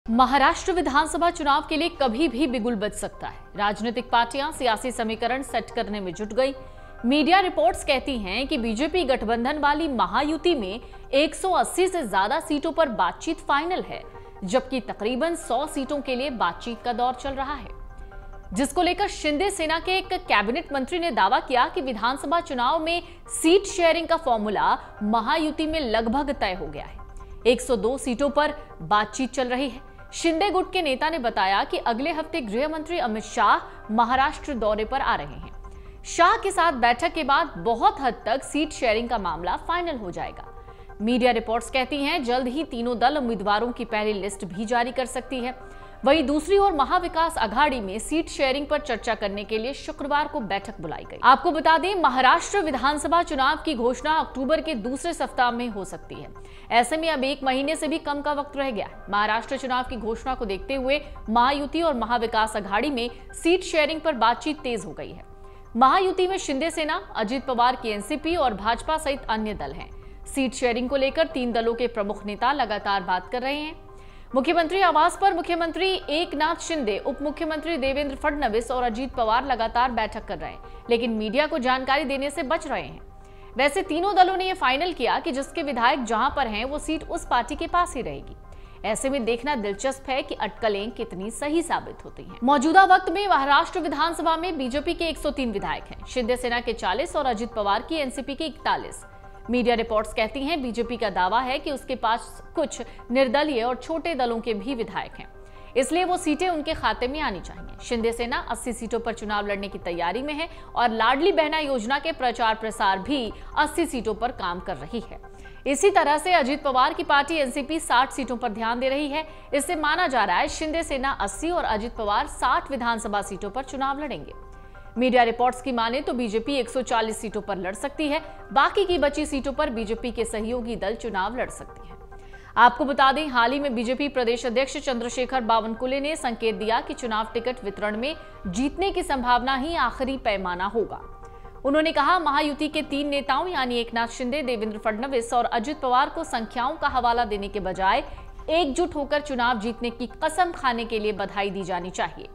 महाराष्ट्र विधानसभा चुनाव के लिए कभी भी बिगुल बज सकता है। राजनीतिक पार्टियां सियासी समीकरण सेट करने में जुट गई। मीडिया रिपोर्ट्स कहती हैं कि बीजेपी गठबंधन वाली महायुति में 180 से ज्यादा सीटों पर बातचीत फाइनल है, जबकि तकरीबन 100 सीटों के लिए बातचीत का दौर चल रहा है, जिसको लेकर शिंदे सेना के एक कैबिनेट मंत्री ने दावा किया कि विधानसभा चुनाव में सीट शेयरिंग का फॉर्मूला महायुति में लगभग तय हो गया है। 102 सीटों पर बातचीत चल रही है। शिंदे गुट के नेता ने बताया कि अगले हफ्ते गृह मंत्री अमित शाह महाराष्ट्र दौरे पर आ रहे हैं। शाह के साथ बैठक के बाद बहुत हद तक सीट शेयरिंग का मामला फाइनल हो जाएगा। मीडिया रिपोर्ट्स कहती हैं जल्द ही तीनों दल उम्मीदवारों की पहली लिस्ट भी जारी कर सकती है। वहीं दूसरी ओर महाविकास अघाड़ी में सीट शेयरिंग पर चर्चा करने के लिए शुक्रवार को बैठक बुलाई गई। आपको बता दें, महाराष्ट्र विधानसभा चुनाव की घोषणा अक्टूबर के दूसरे सप्ताह में हो सकती है। ऐसे में अब 1 महीने से भी कम का वक्त रह गया है। महाराष्ट्र चुनाव की घोषणा को देखते हुए महायुति और महाविकास अघाड़ी में सीट शेयरिंग पर बातचीत तेज हो गई है। महायुति में शिंदे सेना, अजित पवार की एनसीपी और भाजपा सहित अन्य दल हैं। सीट शेयरिंग को लेकर 3 दलों के प्रमुख नेता लगातार बात कर रहे हैं। मुख्यमंत्री आवास पर मुख्यमंत्री एकनाथ शिंदे, उप मुख्यमंत्री देवेंद्र फडणवीस और अजित पवार लगातार बैठक कर रहे हैं, लेकिन मीडिया को जानकारी देने से बच रहे हैं। वैसे तीनों दलों ने यह फाइनल किया कि जिसके विधायक जहां पर हैं वो सीट उस पार्टी के पास ही रहेगी। ऐसे में देखना दिलचस्प है कि अटकलें कितनी सही साबित होती हैं। मौजूदा वक्त में महाराष्ट्र विधानसभा में बीजेपी के 103 विधायक हैं, शिंदे सेना के 40 और अजित पवार की एनसीपी के 41। मीडिया रिपोर्ट्स कहती हैं बीजेपी का दावा है कि उसके पास कुछ निर्दलीय और छोटे दलों के भी विधायक हैं, इसलिए वो सीटें उनके खाते में आनी चाहिए। शिंदे सेना 80 सीटों पर चुनाव लड़ने की तैयारी में है और लाडली बहना योजना के प्रचार प्रसार भी 80 सीटों पर काम कर रही है। इसी तरह से अजित पवार की पार्टी एनसीपी 60 सीटों पर ध्यान दे रही है। इससे माना जा रहा है शिंदे सेना 80 और अजित पवार 60 विधानसभा सीटों पर चुनाव लड़ेंगे। मीडिया रिपोर्ट्स की माने तो बीजेपी 140 सीटों पर लड़ सकती है। बाकी की बची सीटों पर बीजेपी के सहयोगी दल चुनाव लड़ सकती है। आपको बता दें, हाल ही में बीजेपी प्रदेश अध्यक्ष चंद्रशेखर बावनकुले ने संकेत दिया कि चुनाव टिकट वितरण में जीतने की संभावना ही आखिरी पैमाना होगा। उन्होंने कहा, महायुति के 3 नेताओं यानी एकनाथ शिंदे, देवेंद्र फडणवीस और अजित पवार को संख्याओं का हवाला देने के बजाय एकजुट होकर चुनाव जीतने की कसम खाने के लिए बधाई दी जानी चाहिए।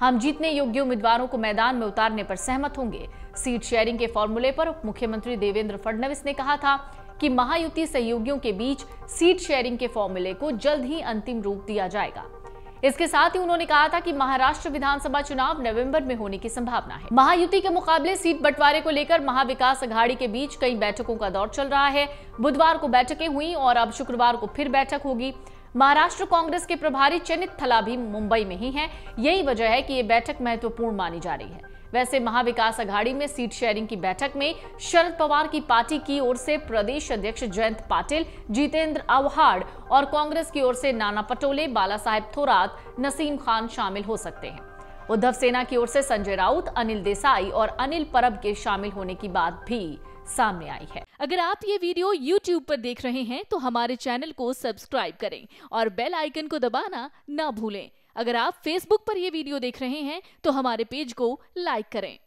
हम जीतने योग्य उम्मीदवारों को मैदान में उतारने पर सहमत होंगे। सीट शेयरिंग के फॉर्मूले पर उप मुख्यमंत्री देवेंद्र फडणवीस ने कहा था कि महायुति सहयोगियों के बीच सीट शेयरिंग के फॉर्मूले को जल्द ही अंतिम रूप दिया जाएगा। इसके साथ ही उन्होंने कहा था कि महाराष्ट्र विधानसभा चुनाव नवंबर में होने की संभावना है। महायुति के मुकाबले सीट बंटवारे को लेकर महाविकास अघाड़ी के बीच कई बैठकों का दौर चल रहा है। बुधवार को बैठकें हुई और अब शुक्रवार को फिर बैठक होगी। महाराष्ट्र कांग्रेस के प्रभारी चेनित थला भी मुंबई में ही हैं। यही वजह है कि ये बैठक महत्वपूर्ण मानी जा रही है। वैसे महाविकास अघाड़ी में सीट शेयरिंग की बैठक में शरद पवार की पार्टी की ओर से प्रदेश अध्यक्ष जयंत पाटिल, जितेंद्र आव्हाड और कांग्रेस की ओर से नाना पटोले, बाला साहेब थोरात, नसीम खान शामिल हो सकते हैं। उद्धव सेना की ओर से संजय राउत, अनिल देसाई और अनिल परब के शामिल होने की बात भी सामने आई है। अगर आप ये वीडियो YouTube पर देख रहे हैं तो हमारे चैनल को सब्सक्राइब करें और बेल आइकन को दबाना ना भूलें। अगर आप Facebook पर ये वीडियो देख रहे हैं तो हमारे पेज को लाइक करें।